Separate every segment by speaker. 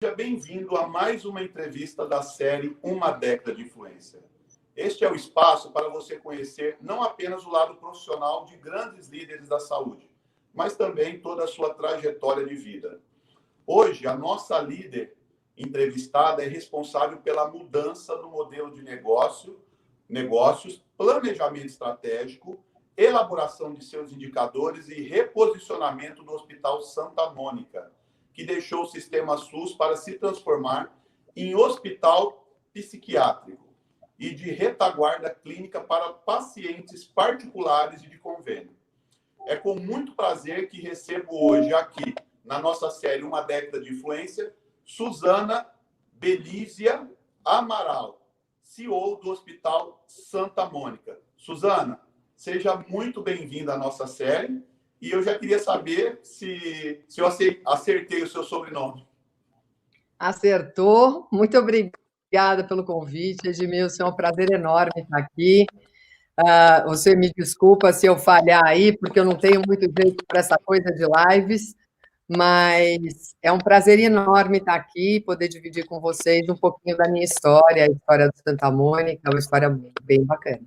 Speaker 1: Seja bem-vindo a mais uma entrevista da série Uma Década de Influência. Este é o espaço para você conhecer não apenas o lado profissional de grandes líderes da saúde, mas também toda a sua trajetória de vida. Hoje, a nossa líder entrevistada é responsável pela mudança no modelo de negócios, planejamento estratégico, elaboração de seus indicadores e reposicionamento do Hospital Santa Mônica, que deixou o sistema SUS para se transformar em hospital psiquiátrico e de retaguarda clínica para pacientes particulares e de convênio. É com muito prazer que recebo hoje aqui, na nossa série Uma Década de Influência, Suzana Belízia Amaral, CEO do Hospital Santa Mônica. Suzana, seja muito bem-vinda à nossa série. E eu já queria saber se eu acertei o seu sobrenome.
Speaker 2: Acertou. Muito obrigada pelo convite, Edmilson. É um prazer enorme estar aqui. Você me desculpa se eu falhar aí, porque eu não tenho muito jeito para essa coisa de lives, mas é um prazer enorme estar aqui, poder dividir com vocês um pouquinho da minha história, a história do Santa Mônica, é uma história bem bacana.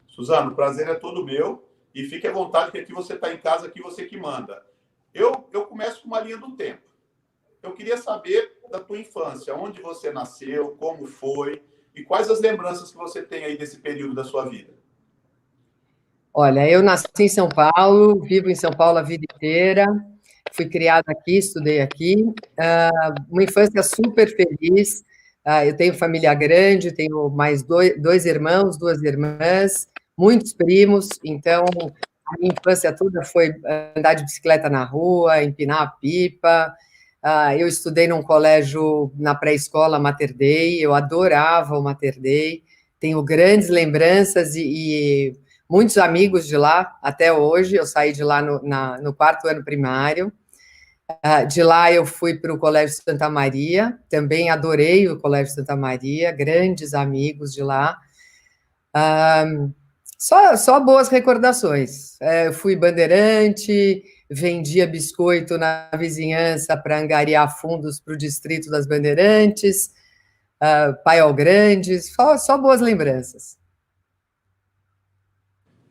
Speaker 1: Suzana, o prazer é todo meu. E fique à vontade, que aqui você está em casa, aqui você que manda. Eu começo com uma linha do tempo. Eu queria saber da tua infância, onde você nasceu, como foi, e quais as lembranças que você tem aí desse período da sua vida.
Speaker 2: Olha, eu nasci em São Paulo, vivo em São Paulo a vida inteira, fui criada aqui, estudei aqui, uma infância super feliz. Eu tenho família grande, tenho mais dois irmãos, duas irmãs, muitos primos, então a minha infância toda foi andar de bicicleta na rua, empinar a pipa. Eu estudei num colégio na pré-escola Mater Dei, eu adorava o Mater Dei, tenho grandes lembranças e muitos amigos de lá até hoje. Eu saí de lá no quarto ano primário. De lá eu fui para o Colégio Santa Maria, também adorei o Colégio Santa Maria, grandes amigos de lá. Só boas recordações. Eu fui bandeirante, vendia biscoito na vizinhança para angariar fundos para o distrito das Bandeirantes, Paiol Grande, só boas lembranças.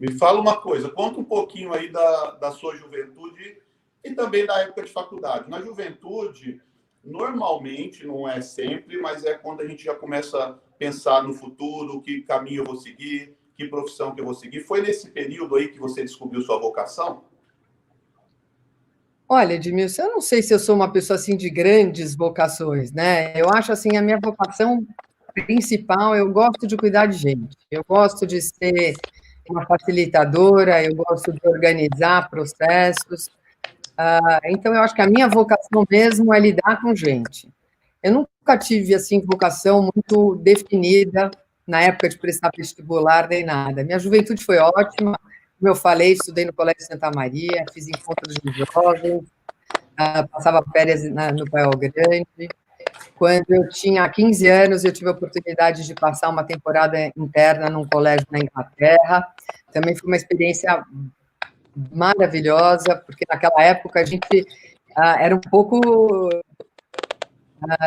Speaker 1: Me fala uma coisa, conta um pouquinho aí da sua juventude e também da época de faculdade. Na juventude, normalmente, não é sempre, mas é quando a gente já começa a pensar no futuro, que caminho eu vou seguir, que profissão que eu vou seguir. Foi nesse período aí que você descobriu sua vocação?
Speaker 2: Olha, Edmilson, eu não sei se eu sou uma pessoa assim de grandes vocações, né? Eu acho assim, a minha vocação principal, eu gosto de cuidar de gente. Eu gosto de ser uma facilitadora, eu gosto de organizar processos. Então, eu acho que a minha vocação mesmo é lidar com gente. Eu nunca tive, assim, vocação muito definida na época de prestar vestibular, nem nada. Minha juventude foi ótima, como eu falei, estudei no Colégio Santa Maria, fiz encontros de jovens, passava férias no Paiol Grande. Quando eu tinha 15 anos, eu tive a oportunidade de passar uma temporada interna num colégio na Inglaterra. Também foi uma experiência maravilhosa, porque naquela época a gente era um pouco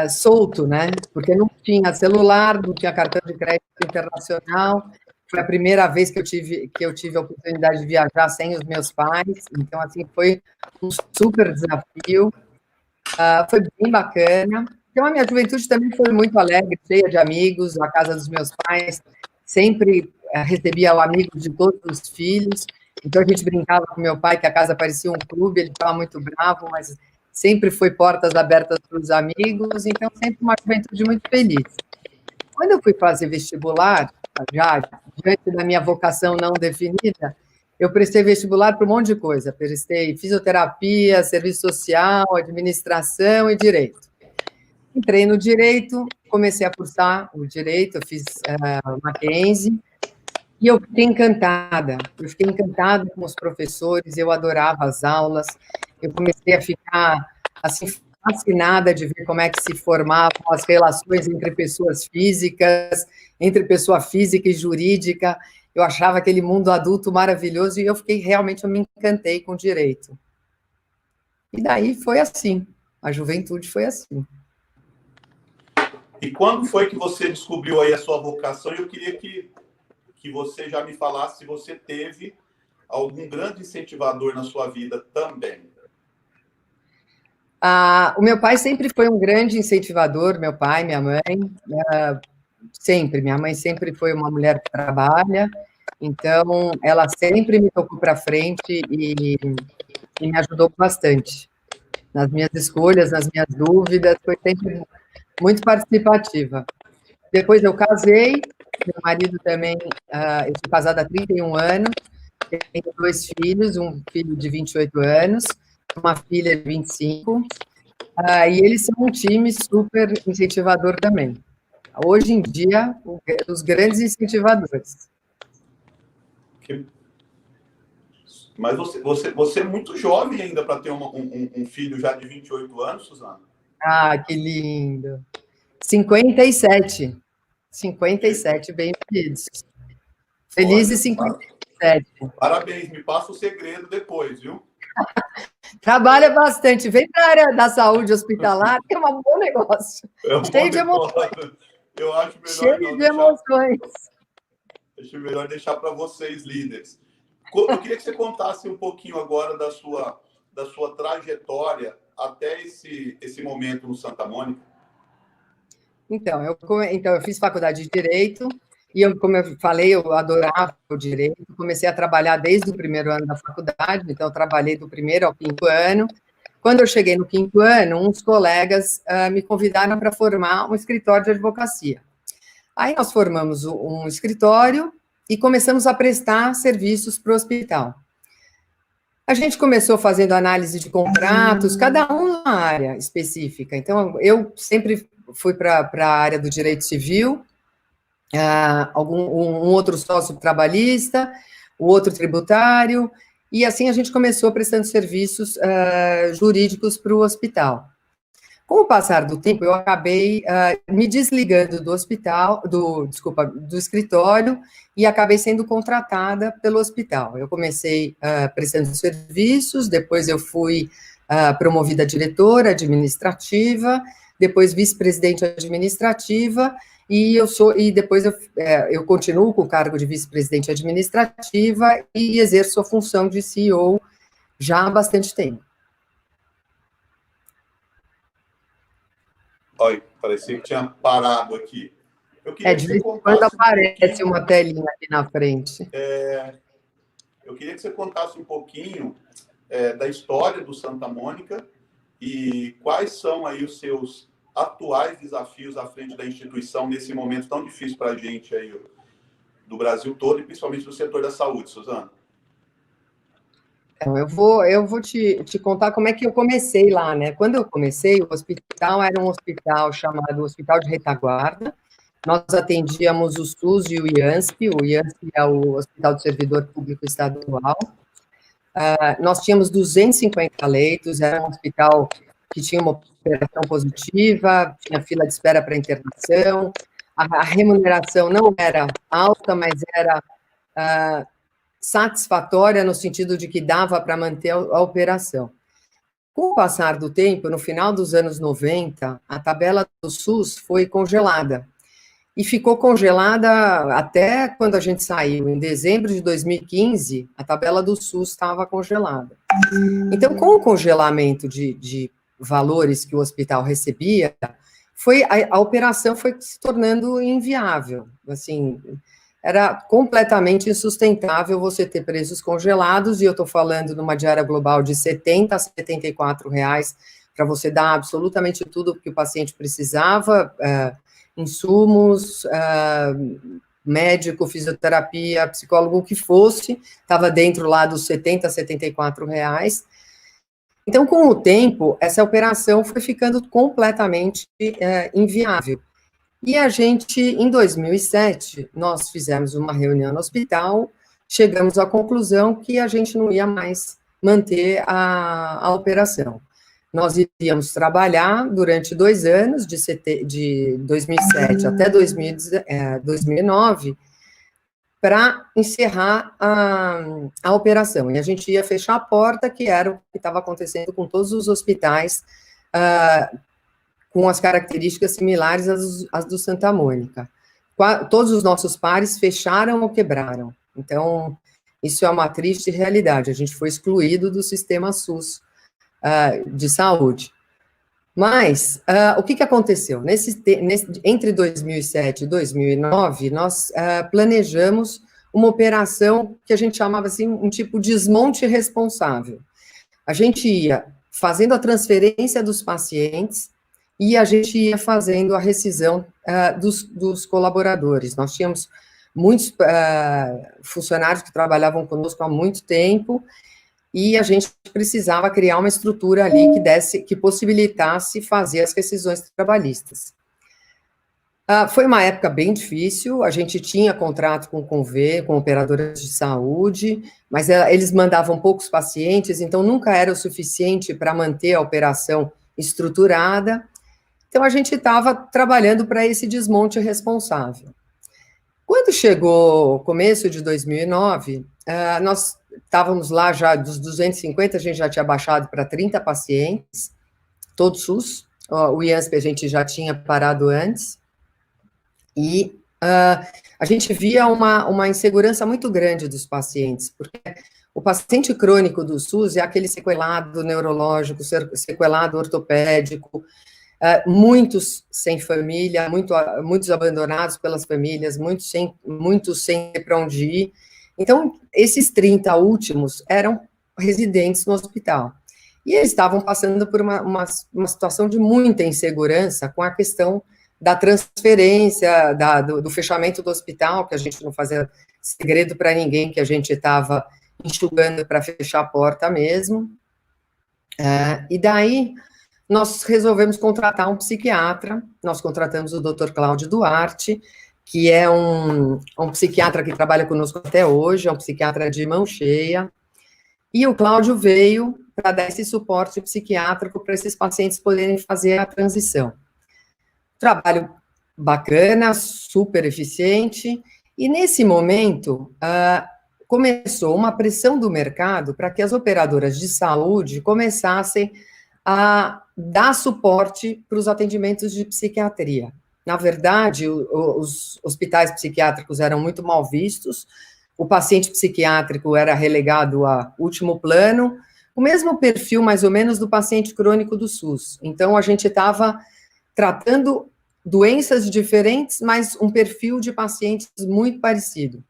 Speaker 2: solto, né? Porque não tinha celular, não tinha cartão de crédito internacional. Foi a primeira vez que eu tive a oportunidade de viajar sem os meus pais. Então, assim, foi um super desafio. Foi bem bacana. Então, a minha juventude também foi muito alegre, cheia de amigos. A casa dos meus pais sempre recebia amigos de todos os filhos. Então, a gente brincava com meu pai que a casa parecia um clube, ele estava muito bravo, mas sempre foi portas abertas para os amigos, então sempre uma juventude muito feliz. Quando eu fui fazer vestibular, já diante da minha vocação não definida, eu prestei vestibular para um monte de coisa. Prestei fisioterapia, serviço social, administração e direito. Entrei no direito, comecei a cursar o direito, eu fiz Mackenzie, e eu fiquei encantada com os professores, eu adorava as aulas, eu comecei a ficar, assim, fascinada de ver como é que se formavam as relações entre pessoas físicas, entre pessoa física e jurídica. Eu achava aquele mundo adulto maravilhoso e eu me encantei com o direito. E daí foi assim, a juventude foi assim.
Speaker 1: E quando foi que você descobriu aí a sua vocação? Eu queria que você já me falasse se você teve algum grande incentivador na sua vida também.
Speaker 2: O meu pai sempre foi um grande incentivador, meu pai, minha mãe, sempre. Minha mãe sempre foi uma mulher que trabalha, então ela sempre me tocou para frente e me ajudou bastante nas minhas escolhas, nas minhas dúvidas, foi sempre muito participativa. Depois eu casei, meu marido também, eu sou casada há 31 anos, tenho 2 filhos, um filho de 28 anos, uma filha de 25, e eles são um time super incentivador também. Hoje em dia, os grandes incentivadores.
Speaker 1: Mas você é muito jovem ainda para ter um filho já de 28 anos, Suzana?
Speaker 2: Que lindo. 57. 57, bem-vindos. Felizes 57.
Speaker 1: Parabéns, me passa o segredo depois, viu?
Speaker 2: Trabalha bastante, vem para a área da saúde hospitalar, que é um bom negócio.
Speaker 1: É um
Speaker 2: Cheio de emoções.
Speaker 1: Eu acho melhor
Speaker 2: cheio de emoções.
Speaker 1: Acho melhor deixar para vocês, líderes. Eu queria que você contasse um pouquinho agora da sua trajetória até esse momento no Santa Mônica.
Speaker 2: Então, eu fiz faculdade de Direito, e como eu falei, eu adorava o Direito, comecei a trabalhar desde o primeiro ano da faculdade, então eu trabalhei do primeiro ao quinto ano. Quando eu cheguei no quinto ano, uns colegas me convidaram para formar um escritório de advocacia. Aí nós formamos um escritório e começamos a prestar serviços para o hospital. A gente começou fazendo análise de contratos, cada um numa área específica. Então, eu sempre fui para a área do direito civil, um outro sócio trabalhista, o outro tributário, e assim a gente começou prestando serviços jurídicos para o hospital. Com o passar do tempo, eu acabei me desligando do hospital, do escritório, e acabei sendo contratada pelo hospital. Eu comecei prestando serviços, depois eu fui promovida a diretora administrativa, depois vice-presidente administrativa, e depois eu continuo com o cargo de vice-presidente administrativa e exerço a função de CEO já há bastante tempo.
Speaker 1: Olha, parecia que tinha parado aqui. Eu queria que você contasse
Speaker 2: quando aparece uma telinha aqui na frente.
Speaker 1: Eu queria que você contasse um pouquinho da história do Santa Mônica e quais são aí os seus atuais desafios à frente da instituição nesse momento tão difícil para a gente aí do Brasil todo e principalmente do setor da saúde, Suzana.
Speaker 2: Então, eu vou te contar como é que eu comecei lá, né? Quando eu comecei, o hospital era um hospital chamado Hospital de Retaguarda. Nós atendíamos o SUS e o IANSP. O IANSP é o Hospital do Servidor Público Estadual. Nós tínhamos 250 leitos, era um hospital que tinha uma operação positiva, tinha fila de espera para internação, a remuneração não era alta, mas era satisfatória no sentido de que dava para manter a operação. Com o passar do tempo, no final dos anos 90, a tabela do SUS foi congelada. E ficou congelada até quando a gente saiu, em dezembro de 2015, a tabela do SUS estava congelada. Então, com o congelamento de valores que o hospital recebia, a operação foi se tornando inviável. Assim, era completamente insustentável você ter preços congelados, e eu estou falando numa diária global de R$70 a R$74, para você dar absolutamente tudo que o paciente precisava, insumos, médico, fisioterapia, psicólogo, o que fosse, estava dentro lá dos R$70 a R$74. Então, com o tempo, essa operação foi ficando completamente inviável. E a gente, em 2007, nós fizemos uma reunião no hospital, chegamos à conclusão que a gente não ia mais manter a operação. Nós iríamos trabalhar durante 2 anos, de 2007 até 2009, para encerrar a operação. E a gente ia fechar a porta, que era o que estava acontecendo com todos os hospitais com as características similares às do Santa Mônica. Todos os nossos pares fecharam ou quebraram. Então, isso é uma triste realidade. A gente foi excluído do sistema SUS de saúde. Mas, o que aconteceu? Entre 2007 e 2009, nós planejamos uma operação que a gente chamava assim, um tipo de desmonte responsável. A gente ia fazendo a transferência dos pacientes e a gente ia fazendo a rescisão dos colaboradores. Nós tínhamos muitos funcionários que trabalhavam conosco há muito tempo, e a gente precisava criar uma estrutura ali que possibilitasse fazer as rescisões trabalhistas. Foi uma época bem difícil, a gente tinha contrato com o Convê, com operadoras de saúde, mas eles mandavam poucos pacientes, então nunca era o suficiente para manter a operação estruturada, então a gente estava trabalhando para esse desmonte responsável. Quando chegou o começo de 2009, nós estávamos lá já, dos 250, a gente já tinha baixado para 30 pacientes, todo SUS, o IANSP a gente já tinha parado antes, e a gente via uma insegurança muito grande dos pacientes, porque o paciente crônico do SUS é aquele sequelado neurológico, sequelado ortopédico, muitos sem família, muitos abandonados pelas famílias, muitos sem para onde ir. Então, esses 30 últimos eram residentes no hospital. E eles estavam passando por uma situação de muita insegurança com a questão da transferência, do fechamento do hospital, que a gente não fazia segredo para ninguém, que a gente estava enxugando para fechar a porta mesmo. E daí, nós resolvemos contratar um psiquiatra, nós contratamos o Dr. Cláudio Duarte, que é um psiquiatra que trabalha conosco até hoje, é um psiquiatra de mão cheia, e o Cláudio veio para dar esse suporte psiquiátrico para esses pacientes poderem fazer a transição. Trabalho bacana, super eficiente, e nesse momento começou uma pressão do mercado para que as operadoras de saúde começassem a dar suporte para os atendimentos de psiquiatria. Na verdade, os hospitais psiquiátricos eram muito mal vistos, o paciente psiquiátrico era relegado a último plano, o mesmo perfil, mais ou menos, do paciente crônico do SUS. Então, a gente estava tratando doenças diferentes, mas um perfil de pacientes muito parecido.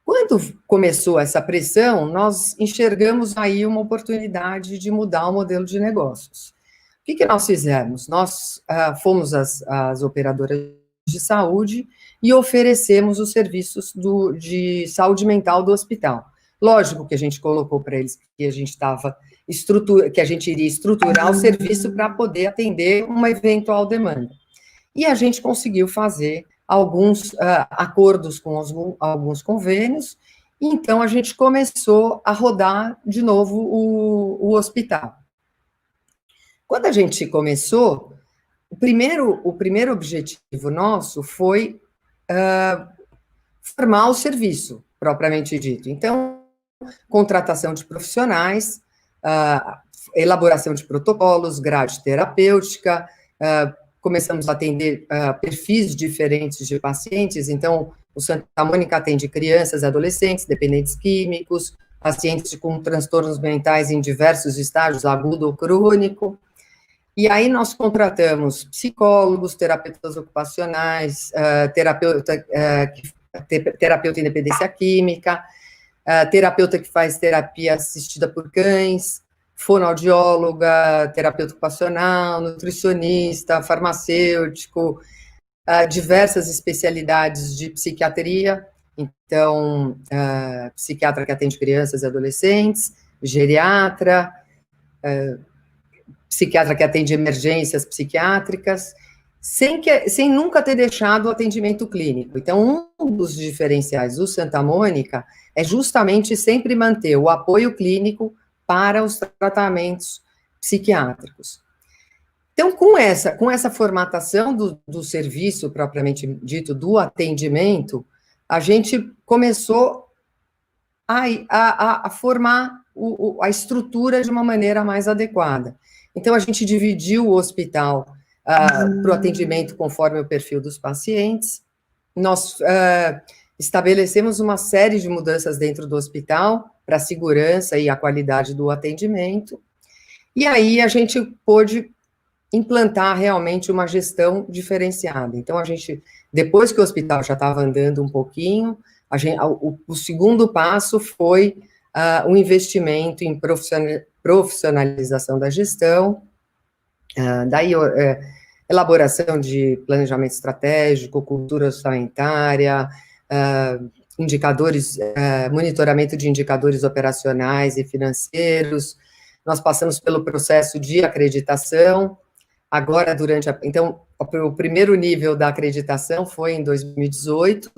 Speaker 2: Quando começou essa pressão, nós enxergamos aí uma oportunidade de mudar o modelo de negócios. O que nós fizemos? Nós fomos às operadoras de saúde e oferecemos os serviços de saúde mental do hospital. Lógico que a gente colocou para eles que a gente iria estruturar o serviço para poder atender uma eventual demanda. E a gente conseguiu fazer alguns acordos com alguns convênios, e então a gente começou a rodar de novo o hospital. Quando a gente começou, o primeiro objetivo nosso foi formar o serviço, propriamente dito. Então, contratação de profissionais, elaboração de protocolos, grade terapêutica, começamos a atender perfis diferentes de pacientes. Então, o Santa Mônica atende crianças e adolescentes, dependentes químicos, pacientes com transtornos mentais em diversos estágios, agudo ou crônico. E aí nós contratamos psicólogos, terapeutas ocupacionais, terapeuta em dependência química, terapeuta que faz terapia assistida por cães, fonoaudióloga, terapeuta ocupacional, nutricionista, farmacêutico, diversas especialidades de psiquiatria, então, psiquiatra que atende crianças e adolescentes, geriatra, psiquiatra que atende emergências psiquiátricas, sem nunca ter deixado o atendimento clínico. Então, um dos diferenciais do Santa Mônica é justamente sempre manter o apoio clínico para os tratamentos psiquiátricos. Então, com essa formatação do serviço, propriamente dito, do atendimento, a gente começou a formar a estrutura de uma maneira mais adequada. Então, a gente dividiu o hospital para o atendimento conforme o perfil dos pacientes. Nós estabelecemos uma série de mudanças dentro do hospital para a segurança e a qualidade do atendimento, e aí a gente pôde implantar realmente uma gestão diferenciada. Então, depois que o hospital já estava andando um pouquinho, o segundo passo foi o investimento em profissionalização da gestão, daí elaboração de planejamento estratégico, cultura orçamentária, indicadores, monitoramento de indicadores operacionais e financeiros. Nós passamos pelo processo de acreditação. Agora, então, o primeiro nível da acreditação foi em 2018,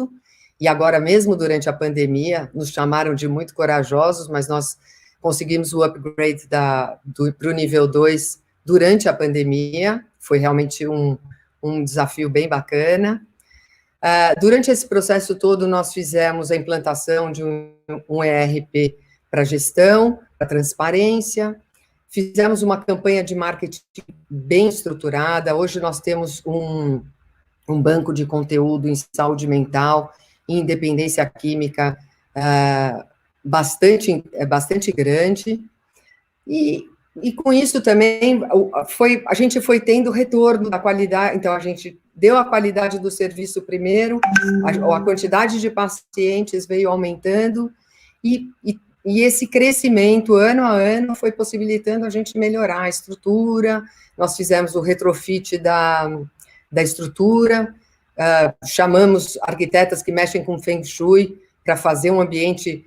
Speaker 2: e agora, mesmo durante a pandemia, nos chamaram de muito corajosos, mas nós conseguimos o upgrade para o nível 2 durante a pandemia, foi realmente um desafio bem bacana. Durante esse processo todo, nós fizemos a implantação de um ERP para gestão, para transparência, fizemos uma campanha de marketing bem estruturada. Hoje nós temos um banco de conteúdo em saúde mental e independência química bastante grande, e com isso também a gente foi tendo retorno da qualidade. Então, a gente deu a qualidade do serviço primeiro, a quantidade de pacientes veio aumentando, e esse crescimento, ano a ano, foi possibilitando a gente melhorar a estrutura. Nós fizemos o retrofit da estrutura, chamamos arquitetas que mexem com Feng Shui para fazer um ambiente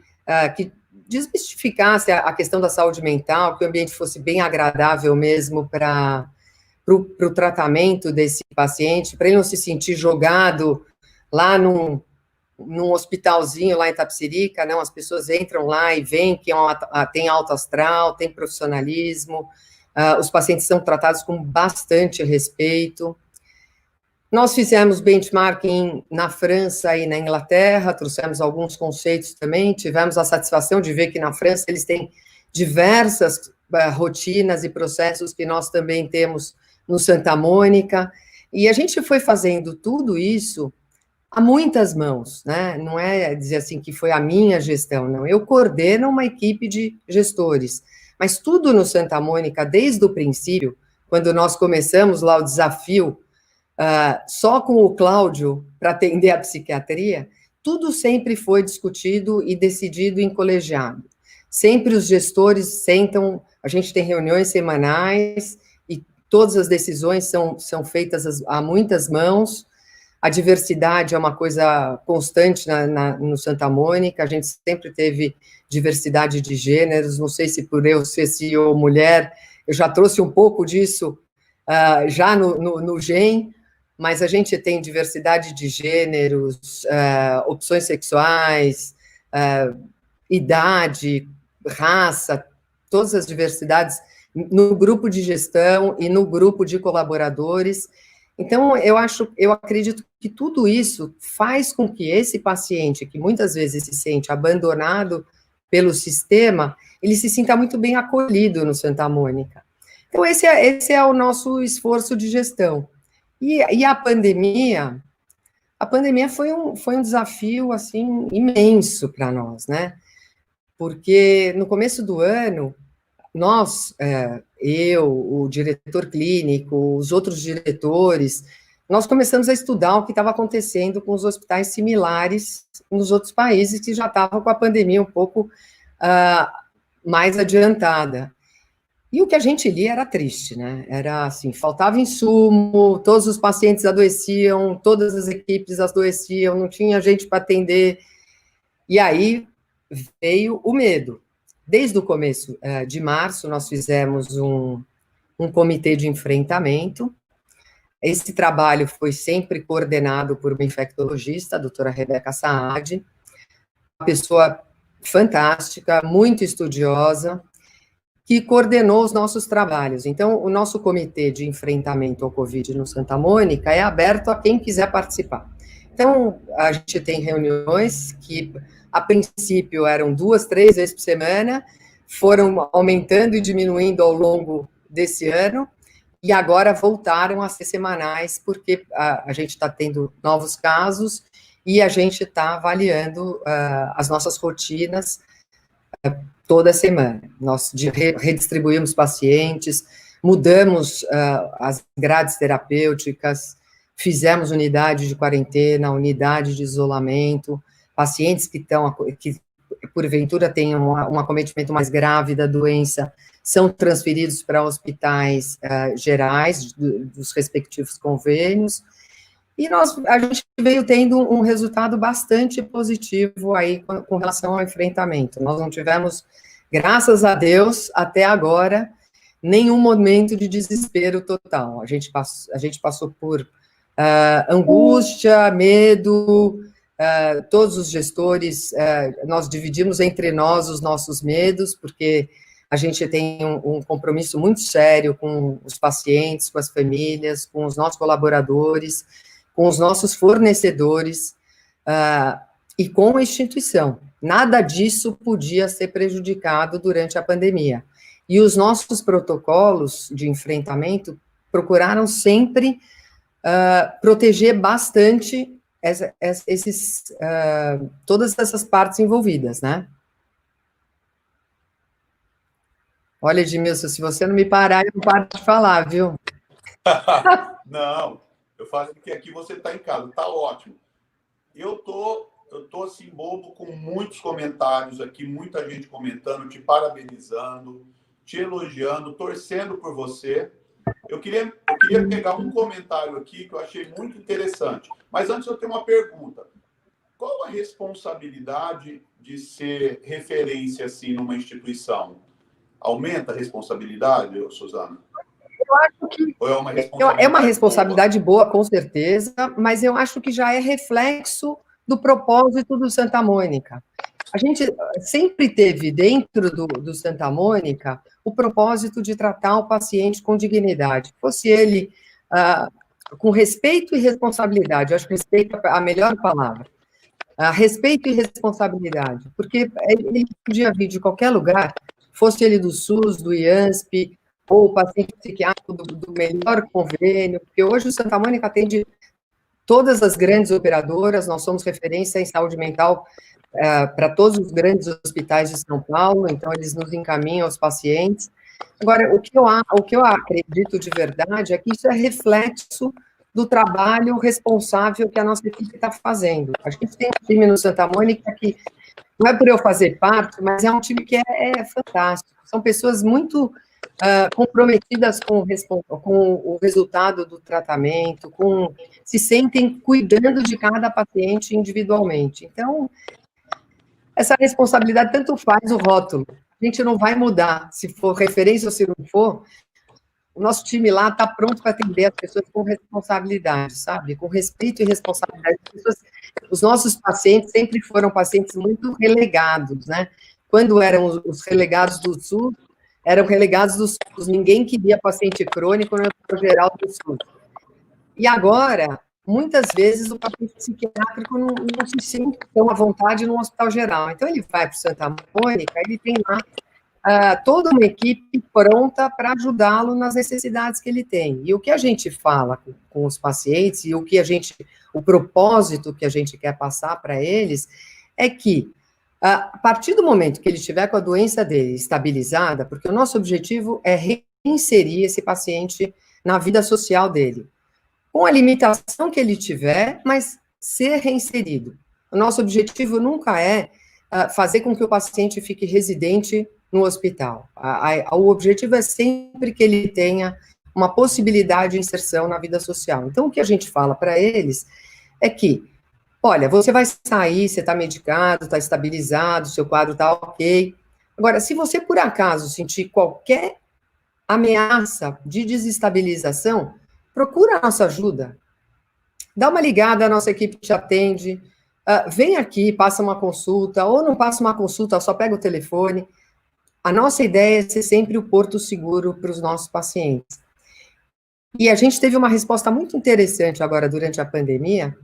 Speaker 2: que desmistificasse a questão da saúde mental, que o ambiente fosse bem agradável mesmo para o tratamento desse paciente, para ele não se sentir jogado lá num hospitalzinho lá em Itapecerica, não, as pessoas entram lá e veem que tem alto astral, tem profissionalismo, os pacientes são tratados com bastante respeito. Nós fizemos benchmarking na França e na Inglaterra, trouxemos alguns conceitos também, tivemos a satisfação de ver que na França eles têm diversas rotinas e processos que nós também temos no Santa Mônica, e a gente foi fazendo tudo isso a muitas mãos, né? Não é dizer assim que foi a minha gestão, não. Eu coordeno uma equipe de gestores, mas tudo no Santa Mônica, desde o princípio, quando nós começamos lá o desafio, só com o Cláudio para atender a psiquiatria, tudo sempre foi discutido e decidido em colegiado. Sempre os gestores sentam, a gente tem reuniões semanais e todas as decisões são feitas a muitas mãos. A diversidade é uma coisa constante no Santa Mônica, a gente sempre teve diversidade de gêneros, não sei se por eu ser CEO mulher, eu já trouxe um pouco disso já no GEM, mas a gente tem diversidade de gêneros, opções sexuais, idade, raça, todas as diversidades no grupo de gestão e no grupo de colaboradores. Então, eu acredito que tudo isso faz com que esse paciente, que muitas vezes se sente abandonado pelo sistema, ele se sinta muito bem acolhido no Santa Mônica. Então, esse é o nosso esforço de gestão. E a pandemia foi um desafio, assim, imenso para nós, né? Porque no começo do ano, nós, o diretor clínico, os outros diretores, nós começamos a estudar o que estava acontecendo com os hospitais similares nos outros países que já estavam com a pandemia um pouco mais adiantada. E o que a gente lia era triste, né? Era assim, faltava insumo, todos os pacientes adoeciam, todas as equipes adoeciam, não tinha gente para atender. E aí veio o medo. Desde o começo de março, nós fizemos um comitê de enfrentamento. Esse trabalho foi sempre coordenado por uma infectologista, a doutora Rebeca Saad, uma pessoa fantástica, muito estudiosa, que coordenou os nossos trabalhos. Então, o nosso comitê de enfrentamento ao Covid no Santa Mônica é aberto a quem quiser participar. Então, a gente tem reuniões que, a princípio, eram 2, 3 vezes por semana, foram aumentando e diminuindo ao longo desse ano, e agora voltaram a ser semanais, porque a gente está tendo novos casos e a gente está avaliando as nossas rotinas toda semana. Nós redistribuímos pacientes, mudamos as grades terapêuticas, fizemos unidade de quarentena, unidade de isolamento, pacientes que porventura tenham um acometimento mais grave da doença, são transferidos para hospitais gerais dos respectivos convênios, e a gente veio tendo um resultado bastante positivo aí com relação ao enfrentamento. Nós não tivemos, graças a Deus, até agora, nenhum momento de desespero total. A gente passou por angústia, medo, todos os gestores, nós dividimos entre nós os nossos medos, porque a gente tem um compromisso muito sério com os pacientes, com as famílias, com os nossos colaboradores, com os nossos fornecedores e com a instituição. Nada disso podia ser prejudicado durante a pandemia. E os nossos protocolos de enfrentamento procuraram sempre proteger bastante todas essas partes envolvidas, né? Olha, Edmilson, se você não me parar, eu não paro de falar, viu?
Speaker 1: Não, eu falo que aqui você está em casa, está ótimo. Eu tô assim, bobo, com muitos comentários aqui, muita gente comentando, te parabenizando, te elogiando, torcendo por você. Eu queria pegar um comentário aqui que eu achei muito interessante. Mas antes eu tenho uma pergunta. Qual a responsabilidade de ser referência assim numa instituição? Aumenta a responsabilidade, Suzana?
Speaker 2: Eu acho que
Speaker 1: ou é
Speaker 2: uma responsabilidade boa, com certeza, mas eu acho que já é reflexo do propósito do Santa Mônica. A gente sempre teve dentro do Santa Mônica o propósito de tratar o paciente com dignidade, fosse ele com respeito e responsabilidade. Eu acho que respeito é a melhor palavra. Respeito e responsabilidade, porque ele podia vir de qualquer lugar, fosse ele do SUS, do IANSP, ou o paciente psiquiátrico do melhor convênio, porque hoje o Santa Mônica atende todas as grandes operadoras, nós somos referência em saúde mental para todos os grandes hospitais de São Paulo, então eles nos encaminham os pacientes. Agora, o que eu acredito de verdade é que isso é reflexo do trabalho responsável que a nossa equipe está fazendo. A gente tem um time no Santa Mônica que, não é por eu fazer parte, mas é um time que é fantástico. São pessoas muito comprometidas com o resultado do tratamento, se sentem cuidando de cada paciente individualmente. Então, essa responsabilidade tanto faz o rótulo. A gente não vai mudar, se for referência ou se não for, o nosso time lá está pronto para atender as pessoas com responsabilidade, sabe? Com respeito e responsabilidade. Os nossos pacientes sempre foram pacientes muito relegados, né? Quando eram os relegados do SUS, eram relegados do SUS. Ninguém queria paciente crônico no hospital geral do SUS. E agora, muitas vezes, o paciente psiquiátrico não se sente tão à vontade no hospital geral. Então, ele vai para o Santa Mônica, ele tem lá toda uma equipe pronta para ajudá-lo nas necessidades que ele tem. E o que a gente fala com os pacientes e o propósito que a gente quer passar para eles é que, a partir do momento que ele estiver com a doença dele estabilizada, porque o nosso objetivo é reinserir esse paciente na vida social dele, com a limitação que ele tiver, mas ser reinserido. O nosso objetivo nunca é fazer com que o paciente fique residente no hospital. O objetivo é sempre que ele tenha uma possibilidade de inserção na vida social. Então, o que a gente fala para eles é que, olha, você vai sair, você está medicado, está estabilizado, seu quadro está ok. Agora, se você, por acaso, sentir qualquer ameaça de desestabilização, procura a nossa ajuda. Dá uma ligada, a nossa equipe te atende, vem aqui, passa uma consulta, ou não passa uma consulta, só pega o telefone. A nossa ideia é ser sempre o porto seguro para os nossos pacientes. E a gente teve uma resposta muito interessante agora durante a pandemia,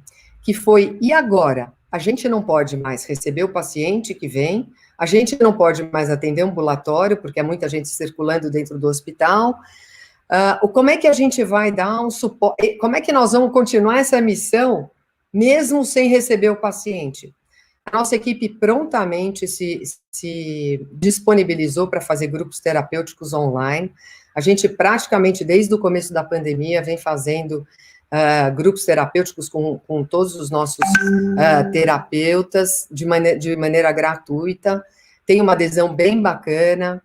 Speaker 2: que foi, e agora? A gente não pode mais receber o paciente que vem, a gente não pode mais atender ambulatório, porque há muita gente circulando dentro do hospital, Como é que a gente vai dar um suporte? Como é que nós vamos continuar essa missão, mesmo sem receber o paciente? A nossa equipe prontamente se disponibilizou para fazer grupos terapêuticos online. A gente praticamente, desde o começo da pandemia, vem fazendo grupos terapêuticos com todos os nossos terapeutas, de maneira gratuita. Tem uma adesão bem bacana.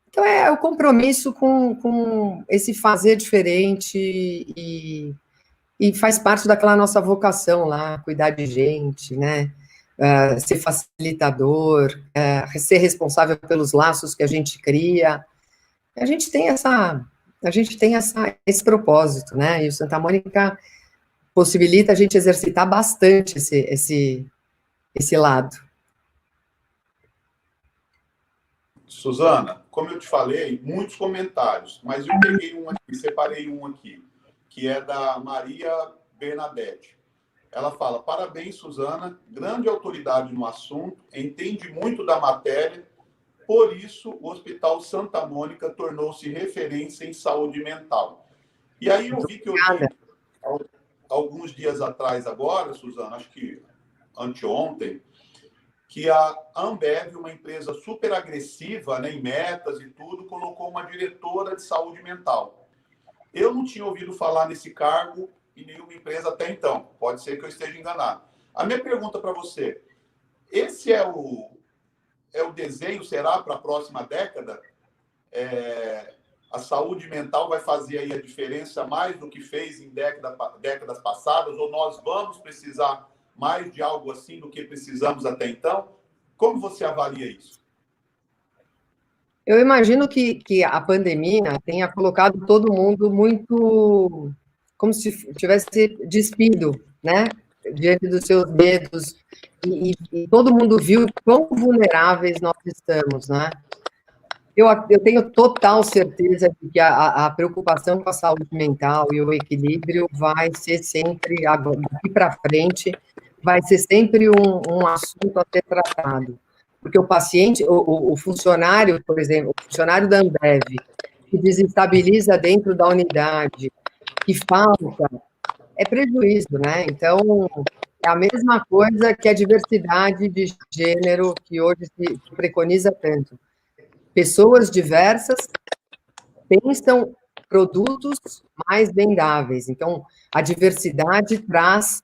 Speaker 2: Então, é o compromisso com esse fazer diferente e faz parte daquela nossa vocação lá, cuidar de gente, né? Ser facilitador, ser responsável pelos laços que a gente cria. A gente tem esse propósito, né? E o Santa Mônica possibilita a gente exercitar bastante esse lado.
Speaker 1: Suzana, como eu te falei, muitos comentários, mas eu peguei um aqui, separei um aqui, que é da Maria Bernadette. Ela fala: parabéns, Suzana, grande autoridade no assunto, entende muito da matéria, por isso o Hospital Santa Mônica tornou-se referência em saúde mental. E aí eu vi que eu li alguns dias atrás agora, Suzana, acho que anteontem, que a Ambev, uma empresa super agressiva, né, em metas e tudo, colocou uma diretora de saúde mental. Eu não tinha ouvido falar nesse cargo em nenhuma empresa até então. Pode ser que eu esteja enganado. A minha pergunta para você: esse é o desenho, será, para a próxima década? A saúde mental vai fazer aí a diferença mais do que fez em décadas passadas? Ou nós vamos precisar mais de algo assim do que precisamos até então? Como você avalia isso?
Speaker 2: Eu imagino que a pandemia tenha colocado todo mundo muito como se tivesse despido, né? Diante dos seus medos, e todo mundo viu quão vulneráveis nós estamos, né? Eu tenho total certeza de que a preocupação com a saúde mental e o equilíbrio vai ser sempre, daqui para frente, vai ser sempre um assunto a ser tratado. Porque o paciente, o funcionário, por exemplo, o funcionário da Ambev, que desestabiliza dentro da unidade, que falta, é prejuízo, né? Então, é a mesma coisa que a diversidade de gênero que hoje se preconiza tanto. Pessoas diversas pensam produtos mais vendáveis. Então, a diversidade traz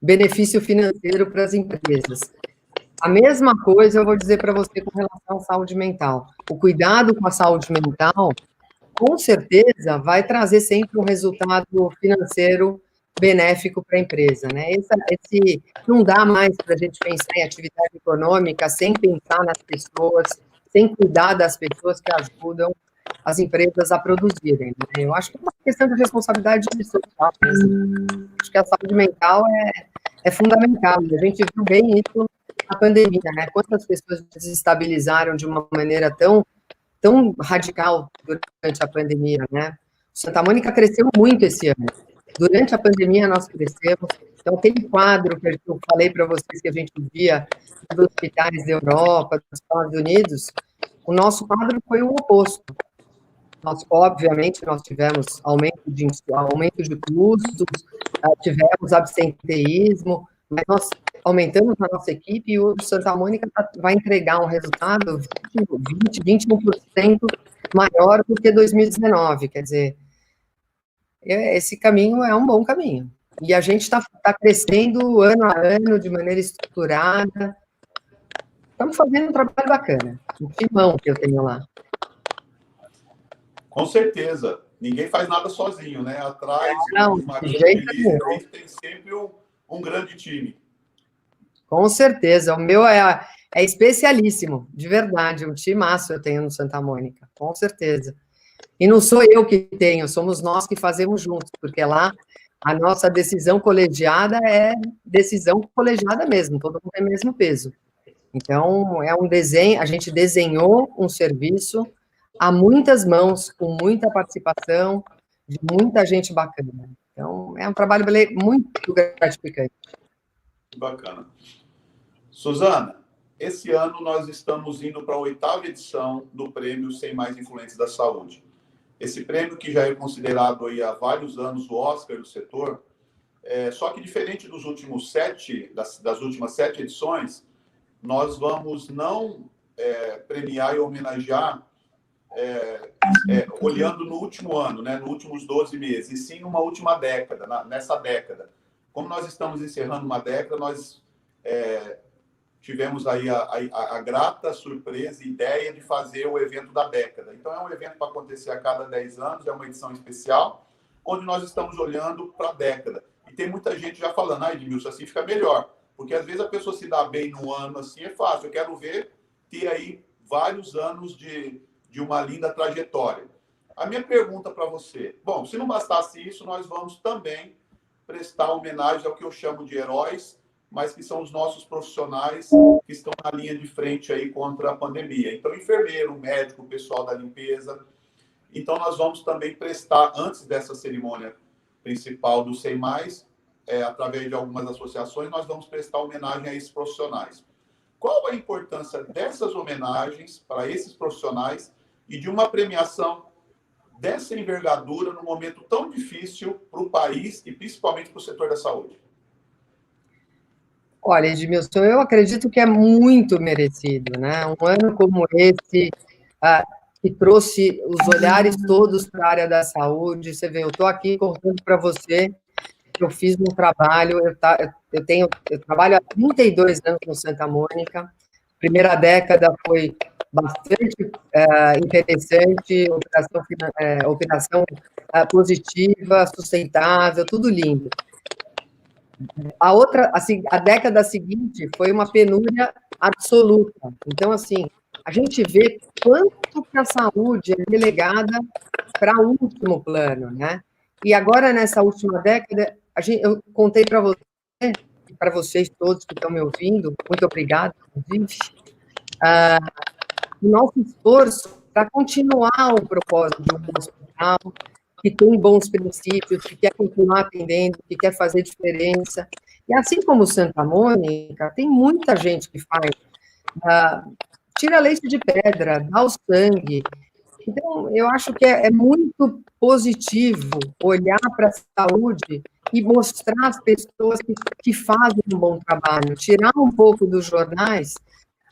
Speaker 2: benefício financeiro para as empresas. A mesma coisa eu vou dizer para você com relação à saúde mental. O cuidado com a saúde mental, com certeza, vai trazer sempre um resultado financeiro benéfico para a empresa, né? Não dá mais para a gente pensar em atividade econômica sem pensar nas pessoas, sem cuidar das pessoas que ajudam as empresas a produzirem, né? Eu acho que é uma questão de responsabilidade social mesmo. Acho que a saúde mental é fundamental, e a gente viu bem isso na pandemia, né? Quantas pessoas desestabilizaram de uma maneira tão radical durante a pandemia, né? Santa Mônica cresceu muito esse ano. Durante a pandemia, nós crescemos. Então, aquele quadro que eu falei para vocês que a gente via nos hospitais da Europa, dos Estados Unidos, o nosso quadro foi o oposto. Obviamente, nós tivemos aumento de custos, tivemos absenteísmo, mas nós aumentamos a nossa equipe e o Santa Mônica vai entregar um resultado 21% maior do que 2019. Quer dizer, esse caminho é um bom caminho. E a gente está crescendo ano a ano, de maneira estruturada. Estamos fazendo um trabalho bacana. Um timão que eu tenho lá.
Speaker 1: Com certeza. Ninguém faz nada sozinho, né? Atrás
Speaker 2: Não,
Speaker 1: de uma
Speaker 2: de
Speaker 1: grande
Speaker 2: jeito
Speaker 1: líder,
Speaker 2: nenhum.
Speaker 1: tem sempre um grande time.
Speaker 2: Com certeza. O meu é especialíssimo, de verdade. Um timaço eu tenho no Santa Mônica, com certeza. E não sou eu que tenho, somos nós que fazemos juntos, porque lá a nossa decisão colegiada é decisão colegiada mesmo, todo mundo tem o mesmo peso. Então, é um desenho, a gente desenhou um serviço a muitas mãos, com muita participação, de muita gente bacana. Então, é um trabalho muito gratificante.
Speaker 1: Bacana. Suzana, esse ano nós estamos indo para a 8ª edição do Prêmio Sem Mais Influências da Saúde. Esse prêmio que já é considerado aí há vários anos o Oscar do setor, só que diferente dos últimos das últimas 7 edições, nós vamos não premiar e homenagear olhando no último ano, né, nos últimos 12 meses, e sim numa última década, nessa década. Como nós estamos encerrando uma década, nós tivemos aí a grata surpresa e ideia de fazer o evento da década. Então, é um evento para acontecer a cada 10 anos, é uma edição especial, onde nós estamos olhando para a década. E tem muita gente já falando, Edmilson, assim fica melhor. Porque, às vezes, a pessoa se dá bem no ano assim, é fácil. Eu quero ver ter aí vários anos de uma linda trajetória. A minha pergunta para você, bom, se não bastasse isso, nós vamos também prestar homenagem ao que eu chamo de heróis, mas que são os nossos profissionais que estão na linha de frente aí contra a pandemia. Então, enfermeiro, médico, pessoal da limpeza. Então, nós vamos também prestar, antes dessa cerimônia principal do Sem Mais, através de algumas associações, nós vamos prestar homenagem a esses profissionais. Qual a importância dessas homenagens para esses profissionais e de uma premiação dessa envergadura num momento tão difícil para o país e principalmente para o setor da saúde?
Speaker 2: Olha, Edmilson, eu acredito que é muito merecido, né? Um ano como esse, que trouxe os olhares todos para a área da saúde. Você vê, eu estou aqui contando para você que eu fiz um trabalho, eu trabalho há 32 anos no Santa Mônica. A primeira década foi bastante interessante, operação positiva, sustentável, tudo lindo. A outra, assim, a década seguinte foi uma penúria absoluta. Então, assim, a gente vê quanto que a saúde é relegada para último plano, né? E agora, nessa última década, eu contei para você, para vocês todos que estão me ouvindo, muito obrigada, inclusive, o nosso esforço para continuar o propósito de um hospital que tem bons princípios, que quer continuar atendendo, que quer fazer diferença. E assim como Santa Mônica, tem muita gente que faz, tira leite de pedra, dá o sangue. Então, eu acho que é muito positivo olhar para a saúde e mostrar às pessoas que fazem um bom trabalho, tirar um pouco dos jornais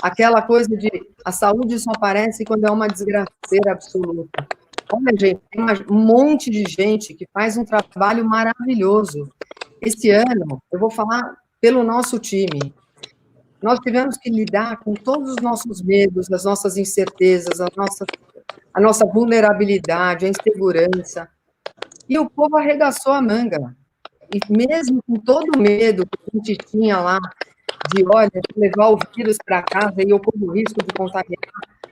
Speaker 2: aquela coisa de a saúde só aparece quando é uma desgraceira absoluta. Olha, gente, tem um monte de gente que faz um trabalho maravilhoso. Esse ano, eu vou falar pelo nosso time. Nós tivemos que lidar com todos os nossos medos, as nossas incertezas, a nossa vulnerabilidade, a insegurança. E o povo arregaçou a manga. E mesmo com todo o medo que a gente tinha lá, de, olha, levar o vírus para casa e eu corro o risco de contagiar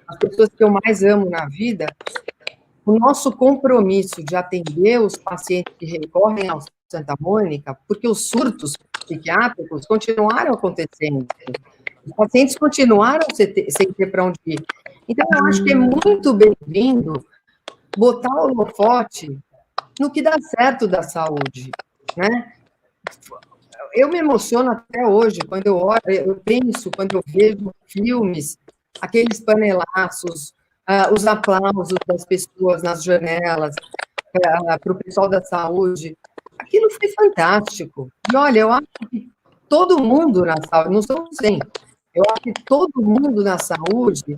Speaker 2: as pessoas que eu mais amo na vida, o nosso compromisso de atender os pacientes que recorrem ao Santa Mônica, porque os surtos psiquiátricos continuaram acontecendo, os pacientes continuaram sem ter para onde ir. Então, eu acho que é muito bem-vindo botar o holofote no que dá certo da saúde, né? Eu me emociono até hoje, quando eu penso, quando eu vejo filmes, aqueles panelaços, os aplausos das pessoas nas janelas, para o pessoal da saúde, aquilo foi fantástico. E olha, eu acho que todo mundo na saúde, não são 100, eu acho que todo mundo na saúde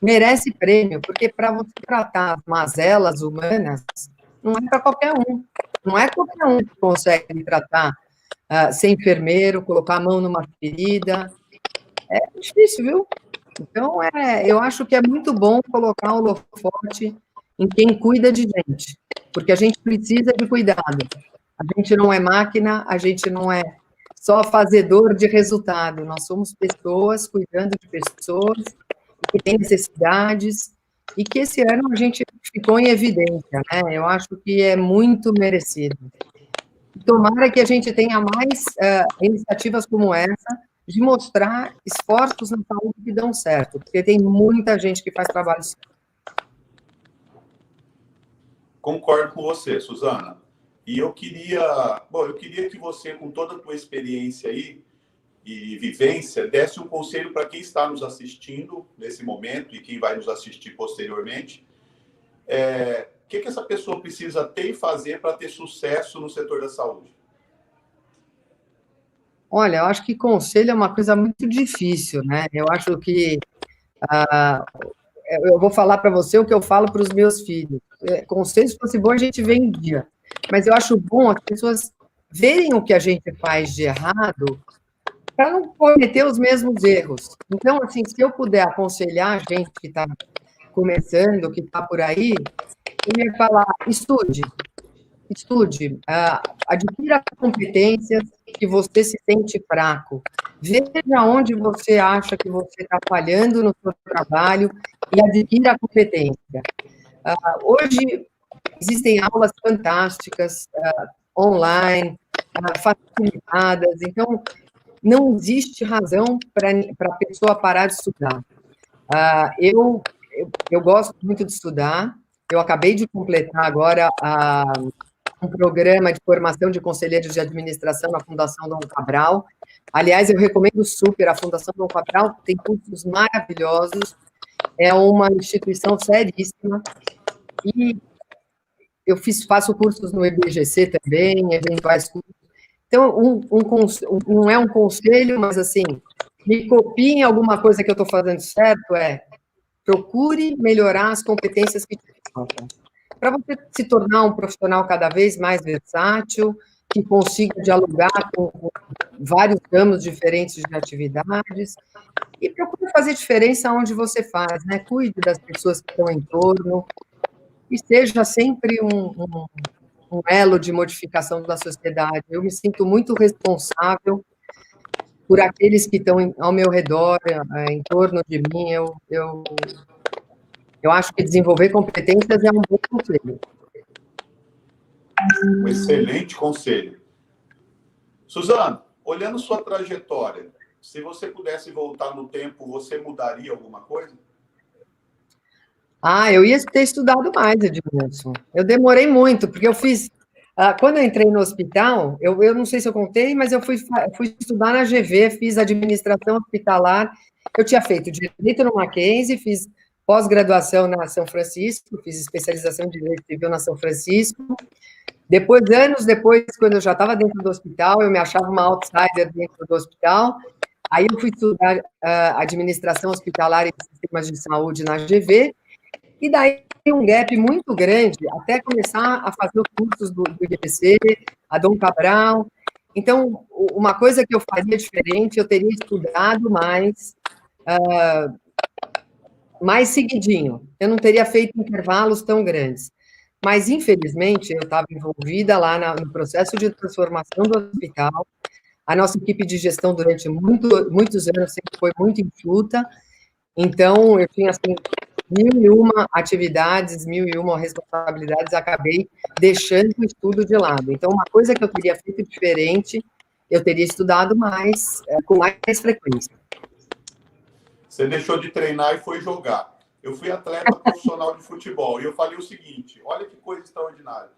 Speaker 2: merece prêmio, porque para você tratar as mazelas humanas, não é para qualquer um. Não é qualquer um que consegue tratar ser enfermeiro, colocar a mão numa ferida. É difícil, viu? Então, eu acho que é muito bom colocar o holofote em quem cuida de gente, porque a gente precisa de cuidado. A gente não é máquina, a gente não é só fazedor de resultado, nós somos pessoas cuidando de pessoas que têm necessidades, e que esse ano a gente ficou em evidência, né? Eu acho que é muito merecido. Tomara que a gente tenha mais iniciativas como essa, de mostrar esforços na saúde que dão certo, porque tem muita gente que faz trabalho certo.
Speaker 1: Concordo com você, Suzana. E eu queria que você, com toda a tua experiência aí e vivência, desse um conselho para quem está nos assistindo nesse momento e quem vai nos assistir posteriormente, O que essa pessoa precisa ter e fazer para ter sucesso no setor da saúde?
Speaker 2: Olha, eu acho que conselho é uma coisa muito difícil, né? Eu acho que eu vou falar para você o que eu falo para os meus filhos. Conselho, se fosse bom, a gente vendia. Mas eu acho bom as pessoas verem o que a gente faz de errado para não cometer os mesmos erros. Então, assim, se eu puder aconselhar a gente que está começando, que está por aí, eu ia falar, estude, adquira competências que você se sente fraco. Veja onde você acha que você está falhando no seu trabalho e adquira a competência. Hoje existem aulas fantásticas, online, facilitadas, então não existe razão para a pessoa parar de estudar. Eu gosto muito de estudar, eu acabei de completar agora um programa de formação de conselheiros de administração na Fundação Dom Cabral. Aliás, eu recomendo super, a Fundação Dom Cabral tem cursos maravilhosos, é uma instituição seríssima, e eu faço cursos no IBGC também, eventuais cursos. Então, não é um conselho, mas assim, me copiem alguma coisa que eu estou fazendo certo, procure melhorar as competências que te faltam. Para você se tornar um profissional cada vez mais versátil, que consiga dialogar com vários ramos diferentes de atividades, e procure fazer diferença onde você faz, né? Cuide das pessoas que estão em torno, e seja sempre um elo de modificação da sociedade. Eu me sinto muito responsável por aqueles que estão ao meu redor, em torno de mim. Eu acho que desenvolver competências é um bom conselho.
Speaker 1: Um excelente conselho. Suzano, olhando sua trajetória, se você pudesse voltar no tempo, você mudaria alguma coisa?
Speaker 2: Eu ia ter estudado mais, Edmilson. Eu demorei muito, porque eu fiz... quando eu entrei no hospital, eu não sei se eu contei, mas eu fui estudar na GV, fiz administração hospitalar, eu tinha feito direito no Mackenzie, fiz pós-graduação na São Francisco, fiz especialização em Direito Civil na São Francisco. Depois, anos depois, quando eu já estava dentro do hospital, eu me achava uma outsider dentro do hospital, aí eu fui estudar administração hospitalar e sistemas de saúde na GV, e daí um gap muito grande até começar a fazer os cursos do IBC, a Dom Cabral. Então, uma coisa que eu faria diferente, eu teria estudado mais seguidinho. Eu não teria feito intervalos tão grandes. Mas, infelizmente, eu estava envolvida lá no processo de transformação do hospital. A nossa equipe de gestão, durante muitos anos, sempre foi muito enxuta. Então, eu tinha, assim, 1001 atividades, 1001 responsabilidades, acabei deixando o estudo de lado. Então, uma coisa que eu teria feito diferente, eu teria estudado mais, com mais frequência.
Speaker 1: Você deixou de treinar e foi jogar. Eu fui atleta profissional de futebol e eu falei o seguinte, olha que coisa extraordinária.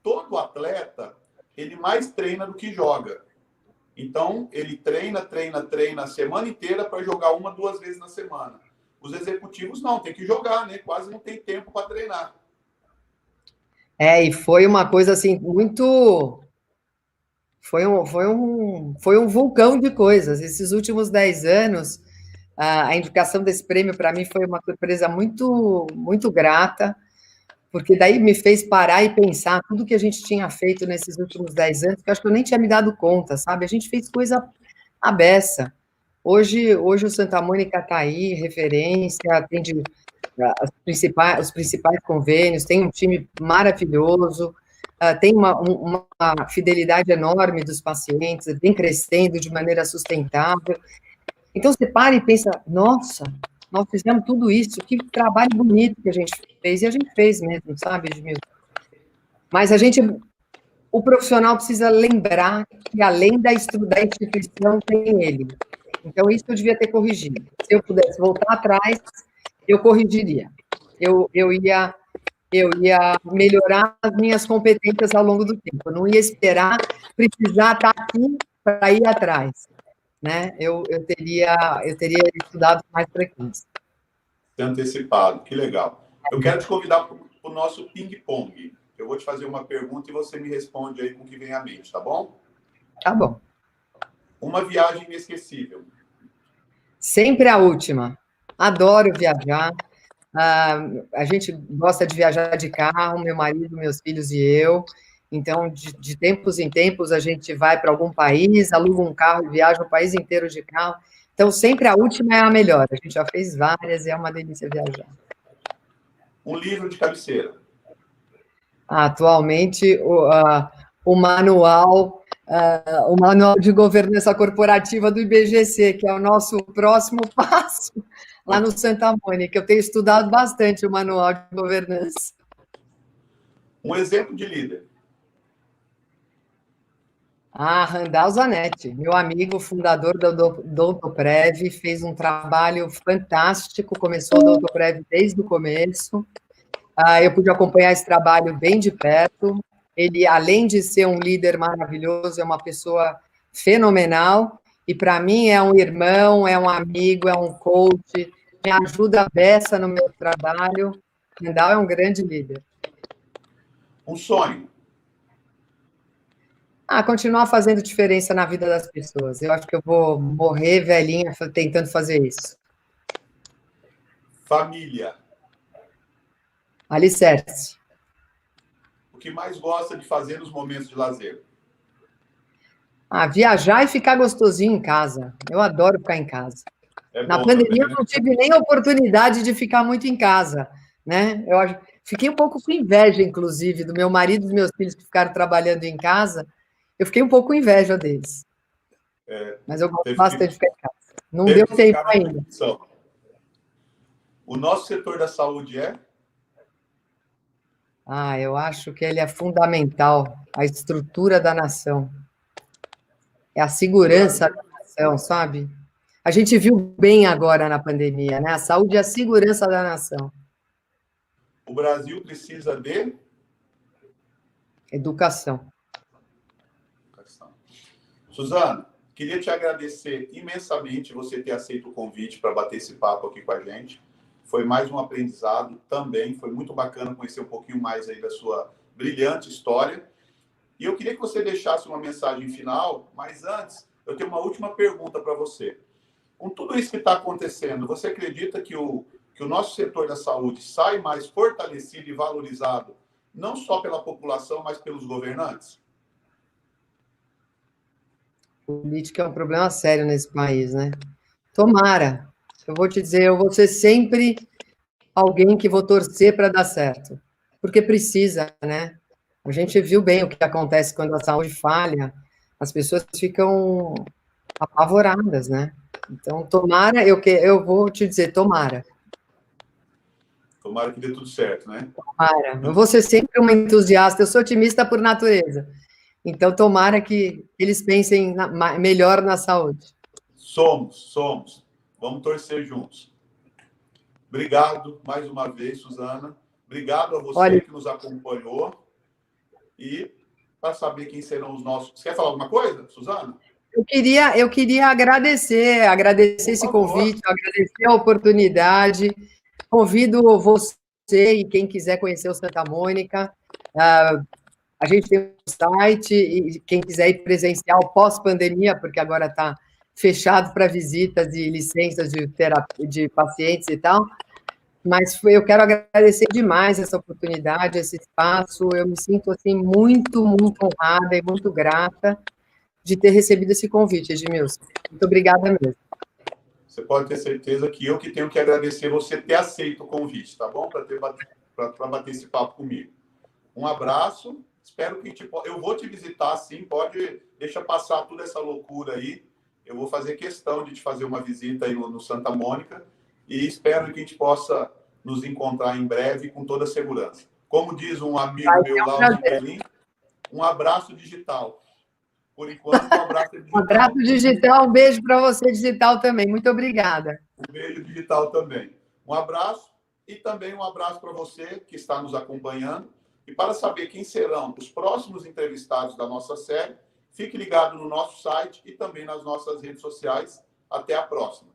Speaker 1: Todo atleta, ele mais treina do que joga. Então, ele treina a semana inteira para jogar 1, 2 vezes na semana. Os executivos não, tem que jogar, né? Quase não tem tempo para treinar.
Speaker 2: E foi uma coisa, assim, muito... Foi um vulcão de coisas. Esses últimos 10 anos, a indicação desse prêmio, para mim, foi uma surpresa muito, muito grata, porque daí me fez parar e pensar tudo que a gente tinha feito nesses últimos 10 anos, que eu acho que eu nem tinha me dado conta, sabe? A gente fez coisa à beça. Hoje o Santa Mônica está aí, referência, atende os principais convênios, tem um time maravilhoso, tem uma fidelidade enorme dos pacientes, vem crescendo de maneira sustentável. Então, você para e pensa, nossa, nós fizemos tudo isso, que trabalho bonito que a gente fez, e a gente fez mesmo, sabe, Edmilson? Mas o profissional precisa lembrar que, além da instituição, tem ele. Então, isso eu devia ter corrigido. Se eu pudesse voltar atrás, eu corrigiria. Eu ia melhorar as minhas competências ao longo do tempo. Eu não ia esperar precisar estar aqui para ir atrás, né? Eu teria estudado mais frequência.
Speaker 1: Antecipado, que legal. Eu quero te convidar o nosso ping-pong. Eu vou te fazer uma pergunta e você me responde aí com o que vem à mente, tá bom?
Speaker 2: Tá bom.
Speaker 1: Uma viagem inesquecível.
Speaker 2: Sempre a última. Adoro viajar. A gente gosta de viajar de carro, meu marido, meus filhos e eu. Então, de tempos em tempos, a gente vai para algum país, aluga um carro e viaja o país inteiro de carro. Então, sempre a última é a melhor. A gente já fez várias e é uma delícia viajar.
Speaker 1: Um livro de cabeceira.
Speaker 2: Atualmente, o manual, o manual de governança corporativa do IBGC, que é o nosso próximo passo lá no Santa Mônica. Eu tenho estudado bastante o manual de governança.
Speaker 1: Um exemplo de líder.
Speaker 2: Randall Zanetti, meu amigo, fundador da Doutoprev, fez um trabalho fantástico, começou a Doutoprev desde o começo. Eu pude acompanhar esse trabalho bem de perto. Ele, além de ser um líder maravilhoso, é uma pessoa fenomenal. E, para mim, é um irmão, é um amigo, é um coach, me ajuda a beça no meu trabalho. Randall é um grande líder.
Speaker 1: Um sonho.
Speaker 2: Continuar fazendo diferença na vida das pessoas. Eu acho que eu vou morrer velhinha tentando fazer isso.
Speaker 1: Família.
Speaker 2: Alicerce.
Speaker 1: O que mais gosta de fazer nos momentos de lazer?
Speaker 2: Viajar e ficar gostosinho em casa. Eu adoro ficar em casa. Na pandemia,
Speaker 1: também, né?
Speaker 2: eu não tive nem a oportunidade de ficar muito em casa, né? Fiquei um pouco com inveja, inclusive, do meu marido e dos meus filhos que ficaram trabalhando em casa. Eu fiquei um pouco com inveja deles. Mas eu gosto bastante de ficar em casa. Não deu tempo ainda.
Speaker 1: O nosso setor da saúde é?
Speaker 2: Eu acho que ele é fundamental, a estrutura da nação. É a segurança da nação, sabe? A gente viu bem agora na pandemia, né? A saúde é a segurança da nação.
Speaker 1: O Brasil precisa de?
Speaker 2: Educação.
Speaker 1: Suzana, queria te agradecer imensamente você ter aceito o convite para bater esse papo aqui com a gente. Foi mais um aprendizado também. Foi muito bacana conhecer um pouquinho mais aí da sua brilhante história. E eu queria que você deixasse uma mensagem final, mas antes, eu tenho uma última pergunta para você. Com tudo isso que está acontecendo, você acredita que o nosso setor da saúde sai mais fortalecido e valorizado, não só pela população, mas pelos governantes?
Speaker 2: Política é um problema sério nesse país, né? Tomara. Eu vou te dizer, eu vou ser sempre alguém que vou torcer para dar certo. Porque precisa, né? A gente viu bem o que acontece quando a saúde falha. As pessoas ficam apavoradas, né? Então, tomara, eu vou te dizer, tomara.
Speaker 1: Tomara que dê tudo certo, né?
Speaker 2: Tomara. Eu vou ser sempre uma entusiasta, eu sou otimista por natureza. Então, tomara que eles pensem melhor na saúde.
Speaker 1: Somos. Vamos torcer juntos. Obrigado mais uma vez, Suzana. Obrigado a você que nos acompanhou. E para saber quem serão os nossos... Você quer falar alguma coisa, Suzana?
Speaker 2: Eu queria agradecer esse convite, agradecer a oportunidade. Convido você e quem quiser conhecer o Santa Mônica. A gente tem um site e quem quiser ir presencial pós-pandemia, porque agora está fechado para visitas e licenças de pacientes e tal. Mas eu quero agradecer demais essa oportunidade, esse espaço. Eu me sinto assim muito, muito honrada e muito grata de ter recebido esse convite, Edmilson. Muito obrigada mesmo.
Speaker 1: Você pode ter certeza que eu que tenho que agradecer você ter aceito o convite, tá bom? Para bater esse papo comigo. Um abraço. Espero que eu vou te visitar, sim. Deixa passar toda essa loucura aí. Eu vou fazer questão de te fazer uma visita aí no Santa Mônica e espero que a gente possa nos encontrar em breve com toda a segurança. Como diz um amigo meu lá em Berlim, um abraço digital. Por enquanto, um abraço digital.
Speaker 2: Um abraço digital, um beijo para você digital também. Muito obrigada.
Speaker 1: Um beijo digital também. Um abraço e também um abraço para você que está nos acompanhando. E para saber quem serão os próximos entrevistados da nossa série, fique ligado no nosso site e também nas nossas redes sociais. Até a próxima.